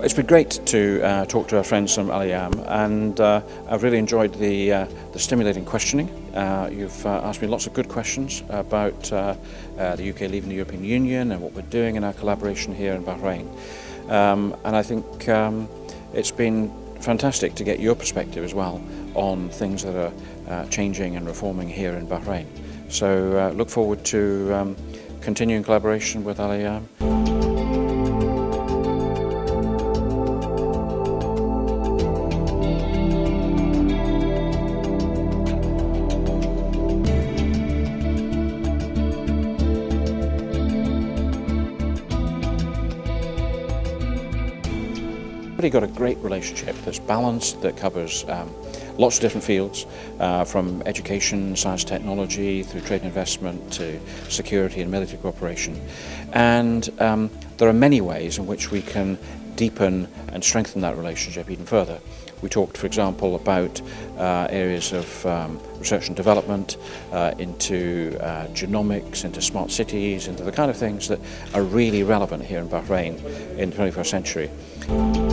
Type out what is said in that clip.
It's been great to talk to our friends from Alayam, and I've really enjoyed the stimulating questioning. You've asked me lots of good questions about the UK leaving the European Union and what we're doing in our collaboration here in Bahrain. And I think it's been fantastic to get your perspective as well on things that are changing and reforming here in Bahrain. So look forward to continuing collaboration with Alayam. We've got a great relationship that's balanced, that covers lots of different fields, from education, science, technology, through trade and investment to security and military cooperation. And there are many ways in which we can deepen and strengthen that relationship even further. We talked, for example, about areas of research and development, into genomics, into smart cities, into the kind of things that are really relevant here in Bahrain in the 21st century.